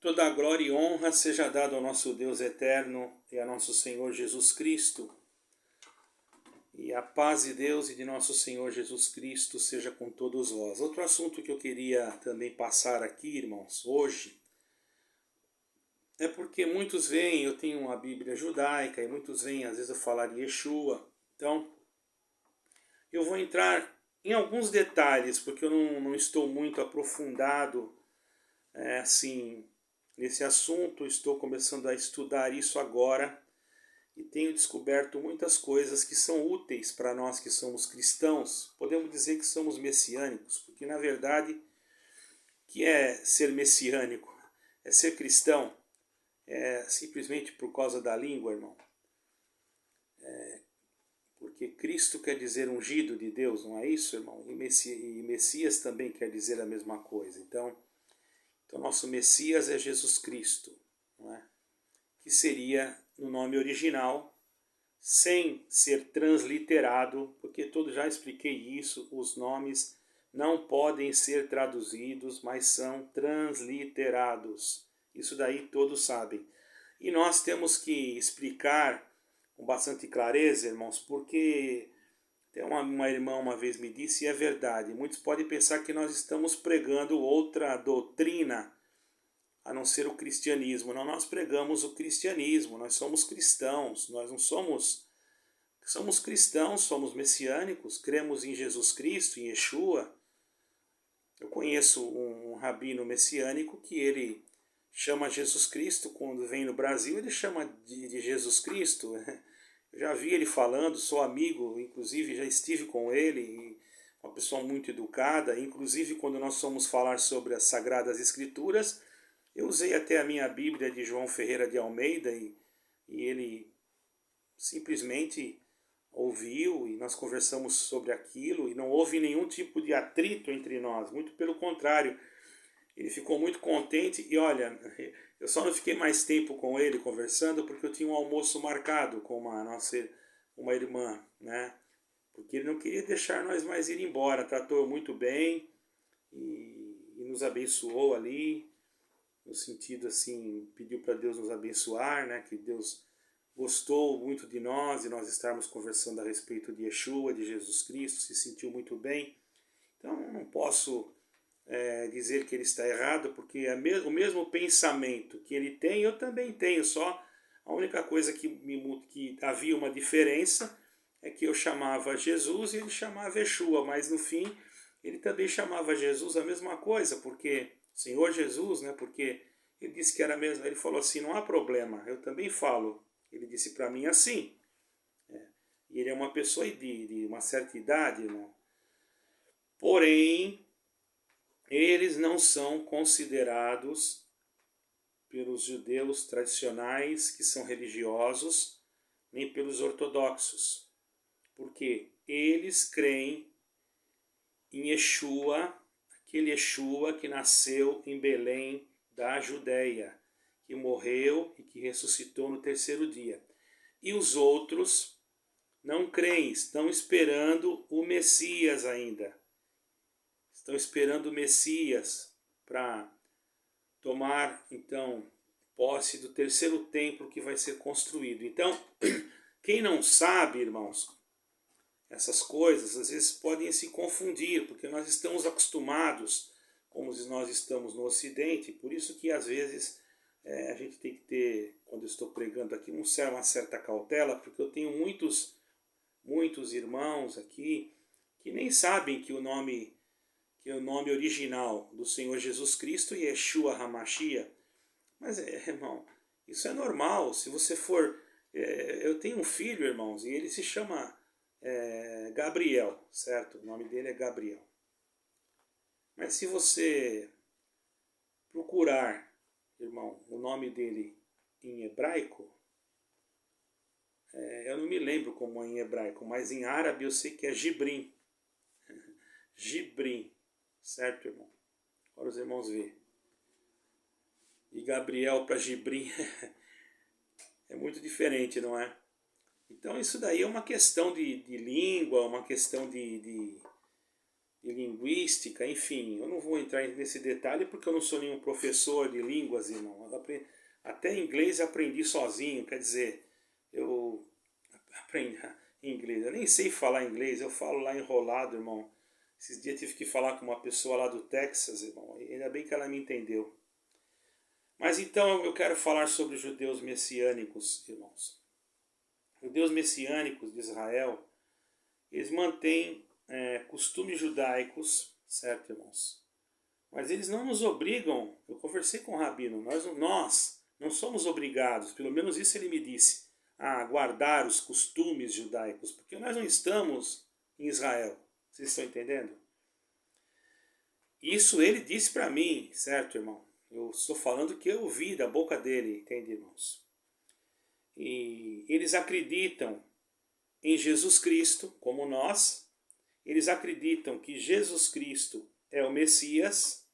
Toda a glória e honra seja dada ao nosso Deus eterno e a nosso Senhor Jesus Cristo. E a paz de Deus e de nosso Senhor Jesus Cristo seja com todos vós. Outro assunto que eu queria também passar aqui, irmãos, hoje, é porque muitos veem, eu tenho uma Bíblia judaica, e muitos veem, às vezes, eu falar de Yeshua. Então, eu vou entrar em alguns detalhes, porque eu não estou muito aprofundado, assim, nesse assunto. Estou começando a estudar isso agora e tenho descoberto muitas coisas que são úteis para nós que somos cristãos. Podemos dizer que somos messiânicos, porque na verdade, o que é ser messiânico? É ser cristão? É simplesmente por causa da língua, irmão? Porque Cristo quer dizer ungido de Deus, não é isso, irmão? E Messias também quer dizer a mesma coisa. Então nosso Messias é Jesus Cristo, não é? Que seria no nome original, sem ser transliterado, porque já expliquei isso, os nomes não podem ser traduzidos, mas são transliterados. Isso daí todos sabem. E nós temos que explicar com bastante clareza, irmãos, porque tem uma irmã uma vez me disse, e é verdade, muitos podem pensar que nós estamos pregando outra doutrina a não ser o cristianismo. Não, nós pregamos o cristianismo, nós somos cristãos, nós não somos cristãos, somos messiânicos, cremos em Jesus Cristo, em Yeshua. Eu conheço um rabino messiânico que ele chama Jesus Cristo, quando vem no Brasil, ele chama de Jesus Cristo. Eu já vi ele falando, sou amigo, inclusive já estive com ele, uma pessoa muito educada. Inclusive, quando nós fomos falar sobre as Sagradas Escrituras, eu usei até a minha Bíblia de João Ferreira de Almeida e ele simplesmente ouviu e nós conversamos sobre aquilo e não houve nenhum tipo de atrito entre nós, muito pelo contrário. Ele ficou muito contente e olha, eu só não fiquei mais tempo com ele conversando porque eu tinha um almoço marcado com uma irmã, né? Porque ele não queria deixar nós mais ir embora, tratou muito bem e nos abençoou ali, no sentido assim, pediu para Deus nos abençoar, né? Que Deus gostou muito de nós e nós estarmos conversando a respeito de Yeshua, de Jesus Cristo, se sentiu muito bem. Então não posso dizer que ele está errado, porque o mesmo pensamento que ele tem, eu também tenho, só a única coisa que havia uma diferença é que eu chamava Jesus e ele chamava Yeshua, mas no fim ele também chamava Jesus a mesma coisa, porque Senhor Jesus, né? Porque ele disse que era mesmo, ele falou assim, não há problema, eu também falo. Ele disse para mim assim, e ele é uma pessoa de uma certa idade, irmão. Porém, eles não são considerados pelos judeus tradicionais, que são religiosos, nem pelos ortodoxos. Porque eles creem em Yeshua, aquele Yeshua que nasceu em Belém da Judéia, que morreu e que ressuscitou no terceiro dia. E os outros não creem, estão esperando o Messias ainda. Estão esperando o Messias para tomar, então, posse do terceiro templo que vai ser construído. Então, quem não sabe, irmãos, essas coisas, às vezes podem se confundir, porque nós estamos acostumados, como nós estamos no Ocidente, por isso que às vezes a gente tem que ter, quando eu estou pregando aqui, uma certa cautela, porque eu tenho muitos irmãos aqui que nem sabem que o nome original do Senhor Jesus Cristo é Yeshua HaMashiach. Mas, irmão, isso é normal. Se você for... eu tenho um filho, irmãos, e ele se chama Gabriel, certo? O nome dele é Gabriel. Mas se você procurar, irmão, o nome dele em hebraico, eu não me lembro como é em hebraico, mas em árabe eu sei que é Gibrim. Gibrim, certo, irmão? Agora os irmãos verem. E Gabriel para Gibrim é muito diferente, não é? Então isso daí é uma questão de língua, uma questão de de linguística, enfim, eu não vou entrar nesse detalhe porque eu não sou nenhum professor de línguas, irmão. Até inglês aprendi sozinho, quer dizer, eu aprendi inglês. Eu nem sei falar inglês, eu falo lá enrolado, irmão. Esses dias eu tive que falar com uma pessoa lá do Texas, irmão. Ainda bem que ela me entendeu. Mas então eu quero falar sobre os judeus messiânicos, irmãos. Os judeus messiânicos de Israel, eles mantêm costumes judaicos, certo, irmãos? Mas eles não nos obrigam. Eu conversei com o Rabino, nós não somos obrigados, pelo menos isso ele me disse, a guardar os costumes judaicos, porque nós não estamos em Israel. Vocês estão entendendo? Isso ele disse para mim, certo, irmão? Eu estou falando que eu ouvi da boca dele, entende, irmãos? E eles acreditam em Jesus Cristo, como nós. Eles acreditam que Jesus Cristo é o Messias,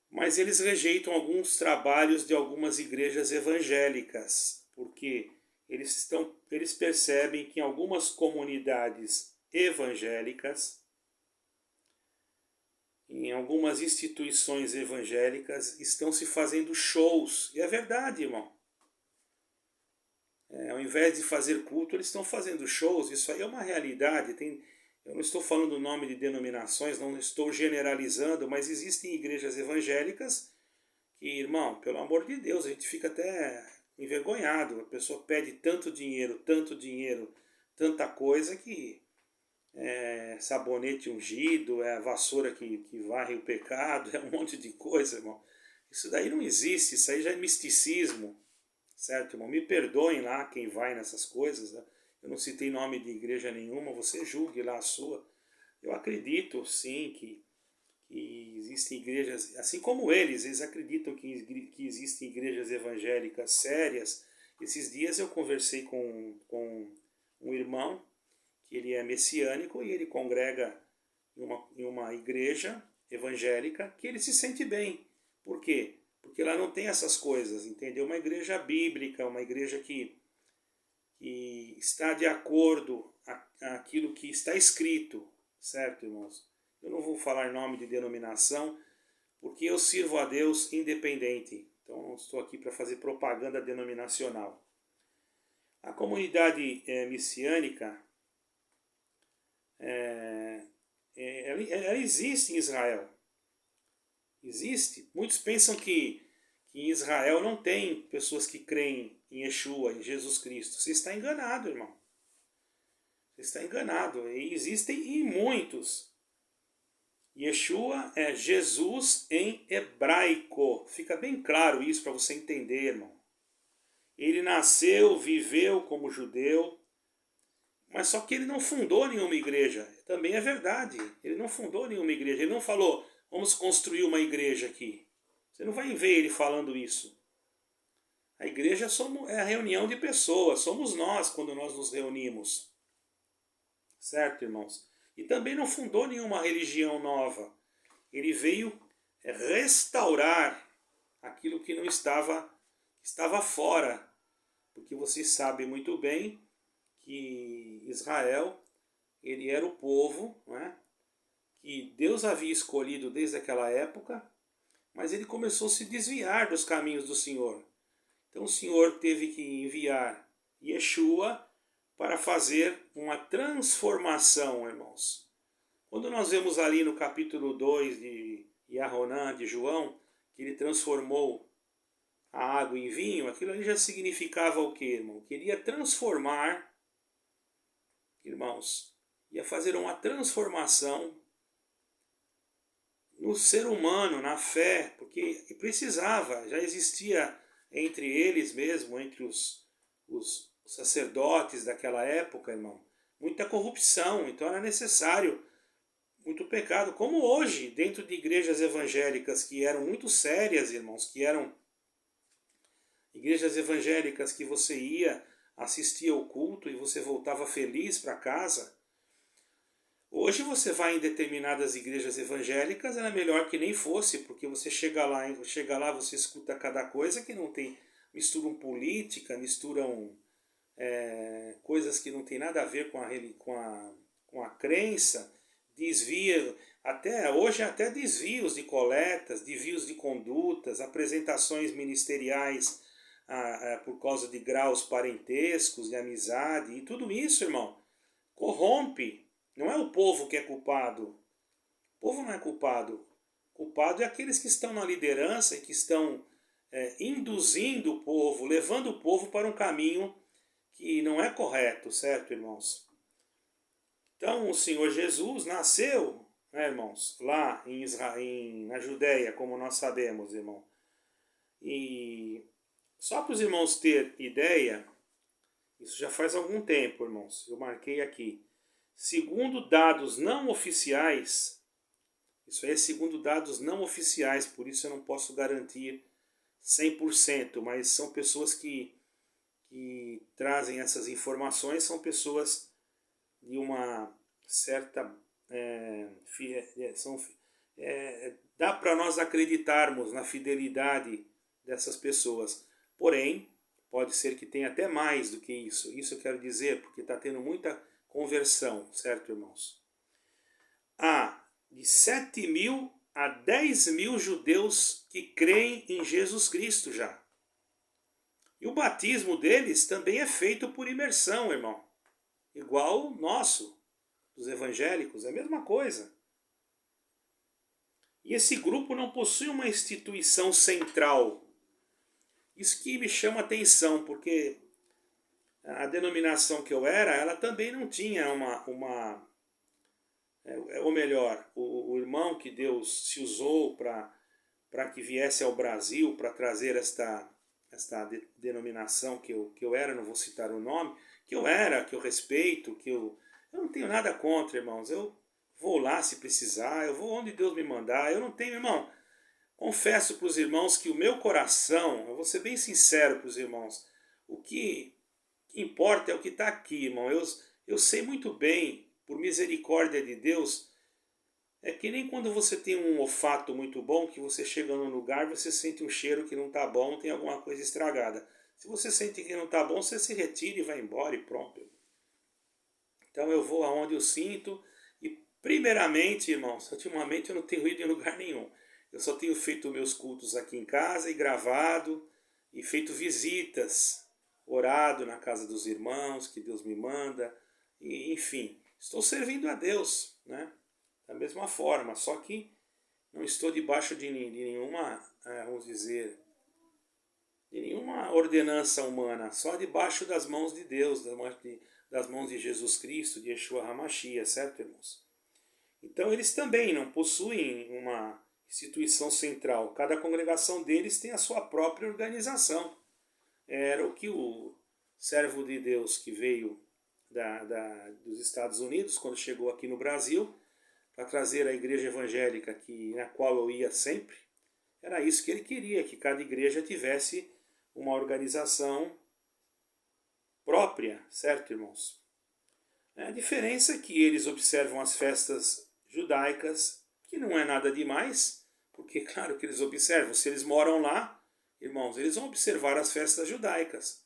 mas eles rejeitam alguns trabalhos de algumas igrejas evangélicas, porque eles percebem que em algumas comunidades evangélicas, em algumas instituições evangélicas, estão se fazendo shows. E é verdade, irmão. Ao invés de fazer culto, eles estão fazendo shows. Isso aí é uma realidade. Eu não estou falando o nome de denominações, não estou generalizando, mas existem igrejas evangélicas que, irmão, pelo amor de Deus, a gente fica até envergonhado. A pessoa pede tanto dinheiro, tanta coisa que sabonete ungido, é a vassoura que varre o pecado, é um monte de coisa, irmão. Isso daí não existe, isso aí já é misticismo, certo, irmão? Me perdoem lá quem vai nessas coisas, né? Eu não citei nome de igreja nenhuma, você julgue lá a sua. Eu acredito, sim, que existem igrejas, assim como eles acreditam que existem igrejas evangélicas sérias. Esses dias eu conversei com um irmão, que ele é messiânico e ele congrega em uma igreja evangélica que ele se sente bem. Por quê? Porque lá não tem essas coisas, entendeu? Uma igreja bíblica, uma igreja que está de acordo aquilo que está escrito, certo, irmãos? Eu não vou falar nome de denominação, porque eu sirvo a Deus independente. Então não estou aqui para fazer propaganda denominacional. A comunidade messiânica, ela existe em Israel. Existe. Muitos pensam que em Israel não tem pessoas que creem em Yeshua, em Jesus Cristo. Você está enganado, irmão. Você está enganado. E existem e muitos. Yeshua é Jesus em hebraico. Fica bem claro isso para você entender, irmão. Ele nasceu, viveu como judeu, mas só que ele não fundou nenhuma igreja. Também é verdade. Ele não fundou nenhuma igreja. Ele não falou, vamos construir uma igreja aqui. Você não vai ver ele falando isso. A igreja é a reunião de pessoas. Somos nós quando nós nos reunimos. Certo, irmãos? E também não fundou nenhuma religião nova. Ele veio restaurar aquilo que não estava fora. Porque vocês sabem muito bem que Israel, ele era o povo, né, que Deus havia escolhido desde aquela época, mas ele começou a se desviar dos caminhos do Senhor. Então o Senhor teve que enviar Yeshua para fazer uma transformação, irmãos. Quando nós vemos ali no capítulo 2 de Yaronã, de João, que ele transformou a água em vinho, aquilo ali já significava o que, irmão? Que ele ia transformar, irmãos, ia fazer uma transformação no ser humano, na fé, porque precisava, já existia entre eles mesmo, entre os sacerdotes daquela época, irmão, muita corrupção, então era necessário muito pecado, como hoje, dentro de igrejas evangélicas que eram muito sérias, irmãos, que eram igrejas evangélicas que você ia assistir ao culto e você voltava feliz para casa. Hoje você vai em determinadas igrejas evangélicas, era melhor que nem fosse, porque você chega lá você escuta cada coisa que não tem, misturam política, misturam coisas que não tem nada a ver com com a crença, desvia, hoje até desvios de coletas, desvios de condutas, apresentações ministeriais por causa de graus parentescos, de amizade, e tudo isso, irmão, corrompe. Não é o povo que é culpado. O povo não é culpado. Culpado é aqueles que estão na liderança e que estão induzindo o povo, levando o povo para um caminho que não é correto, certo, irmãos? Então, o Senhor Jesus nasceu, né, irmãos, lá em Israel, na Judéia, como nós sabemos, irmão. E só para os irmãos terem ideia, isso já faz algum tempo, irmãos, eu marquei aqui. Segundo dados não oficiais, isso aí é segundo dados não oficiais, por isso eu não posso garantir 100%, mas são pessoas que trazem essas informações, são pessoas de uma certa... dá para nós acreditarmos na fidelidade dessas pessoas. Porém, pode ser que tenha até mais do que isso. Isso eu quero dizer, porque está tendo muita conversão, certo, irmãos? Há de 7.000 a 10.000 judeus que creem em Jesus Cristo já. E o batismo deles também é feito por imersão, irmão. Igual o nosso, dos evangélicos, é a mesma coisa. E esse grupo não possui uma instituição central. Isso que me chama a atenção, porque a denominação que eu era, ela também não tinha ou melhor, o irmão que Deus se usou para que viesse ao Brasil, para trazer esta denominação que eu era, não vou citar o nome, que eu respeito, eu não tenho nada contra, irmãos. Eu vou lá se precisar, eu vou onde Deus me mandar. Eu não tenho, irmão. Confesso para os irmãos que o meu coração, eu vou ser bem sincero para os irmãos, o que importa é o que está aqui, irmão. Eu sei muito bem, por misericórdia de Deus, é que nem quando você tem um olfato muito bom, que você chega num lugar, você sente um cheiro que não está bom, tem alguma coisa estragada. Se você sente que não está bom, você se retira e vai embora e pronto. Então eu vou aonde eu sinto e primeiramente, irmãos, ultimamente eu não tenho ido em lugar nenhum. Eu só tenho feito meus cultos aqui em casa e gravado e feito visitas, orado na casa dos irmãos que Deus me manda, e enfim, estou servindo a Deus, né? Da mesma forma, só que não estou debaixo de nenhuma, vamos dizer, de nenhuma ordenança humana, só debaixo das mãos de Deus, das mãos de Jesus Cristo, de Yeshua HaMashiach, certo, irmãos? Então eles também não possuem uma instituição central, cada congregação deles tem a sua própria organização. Era o que o servo de Deus que veio dos Estados Unidos, quando chegou aqui no Brasil, para trazer a igreja evangélica na qual eu ia sempre, era isso que ele queria, que cada igreja tivesse uma organização própria, certo, irmãos? A diferença é que eles observam as festas judaicas, que não é nada demais, porque claro que eles observam, se eles moram lá, irmãos, eles vão observar as festas judaicas.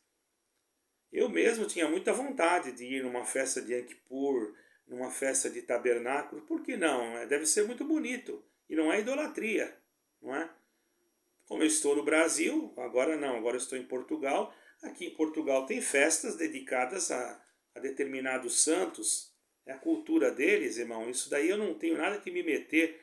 Eu mesmo tinha muita vontade de ir numa festa de Yom Kippur, numa festa de tabernáculo, por que não? Deve ser muito bonito, e não é idolatria, não é? Como eu estou no Brasil, agora não, agora eu estou em Portugal. Aqui em Portugal tem festas dedicadas a determinados santos. É a cultura deles, irmão. Isso daí eu não tenho nada que me meter.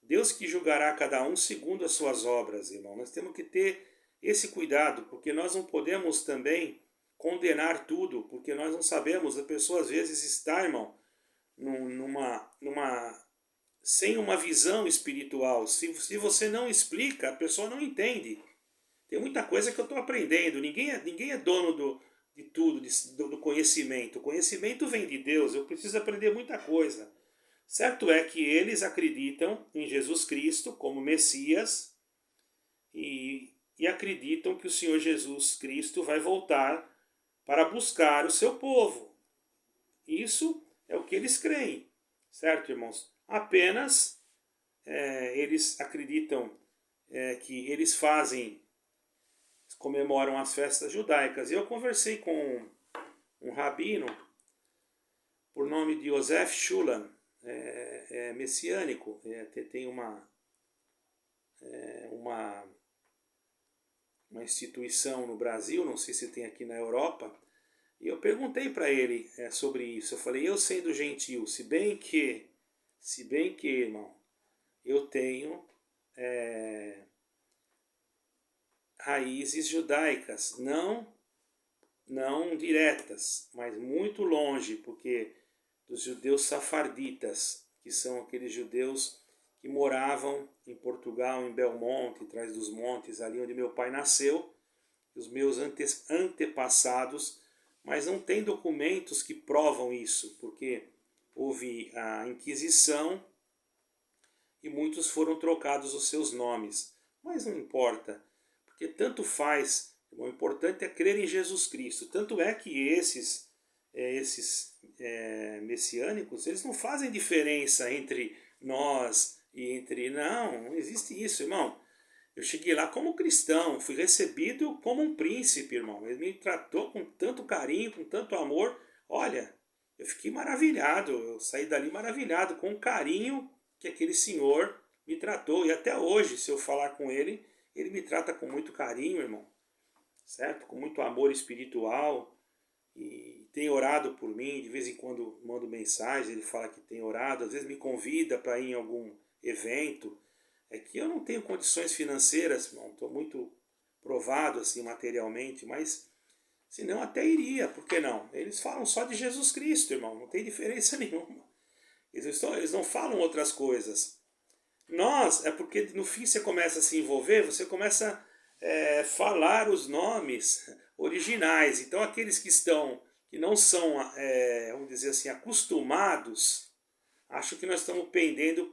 Deus que julgará cada um segundo as suas obras, irmão. Nós temos que ter esse cuidado, porque nós não podemos também condenar tudo, porque nós não sabemos. A pessoa às vezes está, irmão, sem uma visão espiritual. Se você não explica, a pessoa não entende. Tem muita coisa que eu estou aprendendo. Ninguém é dono de tudo, do conhecimento. O conhecimento vem de Deus. Eu preciso aprender muita coisa. Certo é que eles acreditam em Jesus Cristo como Messias e acreditam que o Senhor Jesus Cristo vai voltar para buscar o seu povo. Isso é o que eles creem. Certo, irmãos? Apenas eles acreditam que eles comemoram as festas judaicas. Eu conversei com um rabino por nome de Joseph Schulam, é messiânico, tem uma instituição no Brasil, não sei se tem aqui na Europa, e eu perguntei para ele sobre isso. Eu falei, eu sendo gentil, se bem que, irmão, eu tenho raízes judaicas, não diretas, mas muito longe, porque dos judeus safarditas, que são aqueles judeus que moravam em Portugal, em Belmonte, atrás dos montes, ali onde meu pai nasceu, os meus antepassados, mas não tem documentos que provam isso, porque houve a Inquisição e muitos foram trocados os seus nomes. Mas não importa, porque tanto faz, o importante é crer em Jesus Cristo. Tanto é que esses messiânicos, eles não fazem diferença entre nós e entre... Não existe isso, irmão. Eu cheguei lá como cristão, fui recebido como um príncipe, irmão. Ele me tratou com tanto carinho, com tanto amor. Olha, eu fiquei maravilhado, eu saí dali maravilhado com o carinho que aquele senhor me tratou. E até hoje, se eu falar com ele, ele me trata com muito carinho, irmão. Certo? Com muito amor espiritual. E tem orado por mim, de vez em quando mando mensagem, ele fala que tem orado, às vezes me convida para ir em algum evento. É que eu não tenho condições financeiras, irmão, estou muito provado assim materialmente, mas senão até iria, por que não? Eles falam só de Jesus Cristo, irmão, não tem diferença nenhuma. Eles não falam outras coisas. Nós, é porque no fim você começa a se envolver, você começa a falar os nomes originais. Então aqueles que não são, vamos dizer assim, acostumados, acham que nós estamos pendendo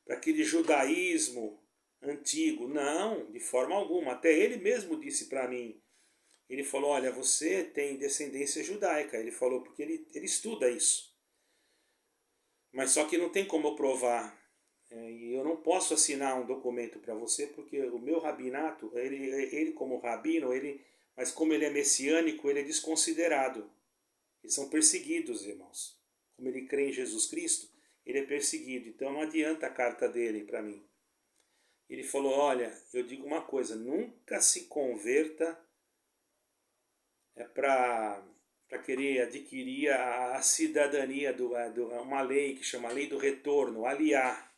para aquele judaísmo antigo. Não, de forma alguma. Até ele mesmo disse para mim, ele falou, olha, você tem descendência judaica. Ele falou, porque ele estuda isso. Mas só que não tem como eu provar. E eu não posso assinar um documento para você, porque o meu rabinato, ele como rabino, mas como ele é messiânico, ele é desconsiderado. Eles são perseguidos, irmãos. Como ele crê em Jesus Cristo, ele é perseguido. Então não adianta a carta dele para mim. Ele falou, olha, eu digo uma coisa, nunca se converta para querer adquirir a cidadania, uma lei que chama Lei do Retorno, aliá.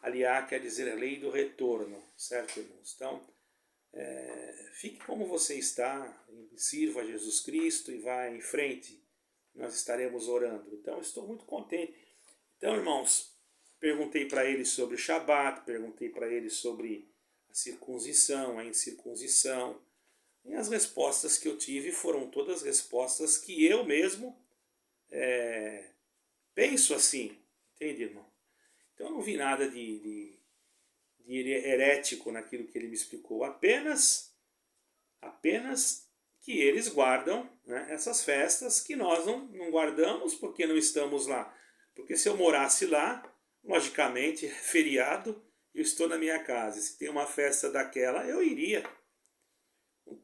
Aliá quer dizer a Lei do Retorno, certo, irmãos? Então, fique como você está, sirva a Jesus Cristo e vá em frente. Nós estaremos orando. Então, estou muito contente. Então, irmãos, perguntei para ele sobre o Shabat, perguntei para ele sobre a circuncisão, a incircuncisão. E as respostas que eu tive foram todas respostas que eu mesmo penso assim. Entende, irmão? Então, eu não vi nada de herético naquilo que ele me explicou. Apenas que eles guardam, né, essas festas que nós não guardamos porque não estamos lá. Porque se eu morasse lá, logicamente, é feriado, eu estou na minha casa. Se tem uma festa daquela, eu iria.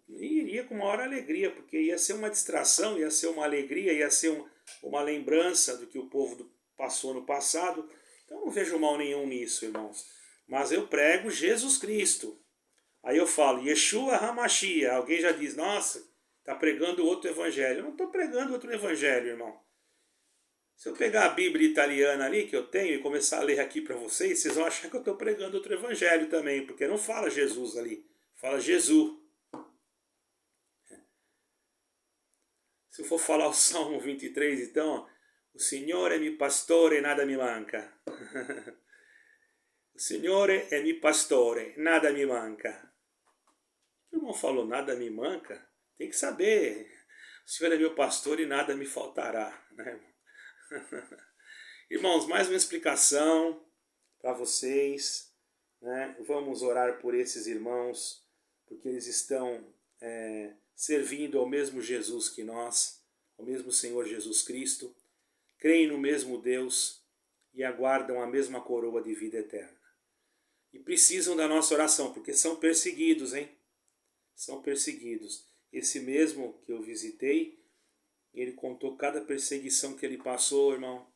E iria com maior alegria, porque ia ser uma distração, ia ser uma alegria, ia ser uma lembrança do que o povo passou no passado. Então não vejo mal nenhum nisso, irmãos. Mas eu prego Jesus Cristo. Aí eu falo, Yeshua HaMashiach. Alguém já diz, nossa, está pregando outro evangelho. Eu não estou pregando outro evangelho, irmão. Se eu pegar a Bíblia italiana ali, que eu tenho, e começar a ler aqui para vocês, vocês vão achar que eu estou pregando outro evangelho também, porque não fala Jesus ali, fala Jesus. Se eu for falar o Salmo 23, então, o Signore è mi pastore, nada mi manca. O Signore è mi pastore, nada mi manca. O irmão falou, nada me manca? Tem que saber. O Senhor é meu pastor e nada me faltará. Né? Irmãos, mais uma explicação para vocês. Né? Vamos orar por esses irmãos, porque eles estão servindo ao mesmo Jesus que nós, ao mesmo Senhor Jesus Cristo, creem no mesmo Deus e aguardam a mesma coroa de vida eterna. E precisam da nossa oração, porque são perseguidos, hein? São perseguidos. Esse mesmo que eu visitei, Ele contou cada perseguição que ele passou, irmão.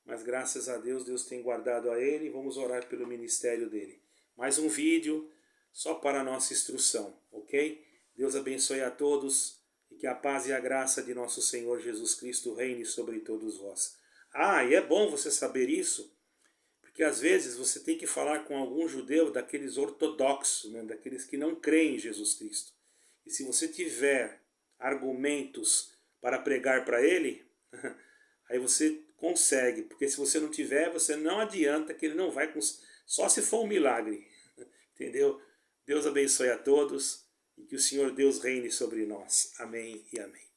Mas graças a Deus, Deus tem guardado a ele. Vamos orar pelo ministério dele. Mais um vídeo só para a nossa instrução, ok? Deus abençoe a todos e que a paz e a graça de nosso Senhor Jesus Cristo reine sobre todos vós. Ah, e é bom você saber isso, porque às vezes você tem que falar com algum judeu daqueles ortodoxos, né, daqueles que não creem em Jesus Cristo. E se você tiver argumentos para pregar para ele, aí você consegue, porque se você não tiver, você não adianta que ele não vai, só se for um milagre, entendeu? Deus abençoe a todos e que o Senhor Deus reine sobre nós. Amém e amém.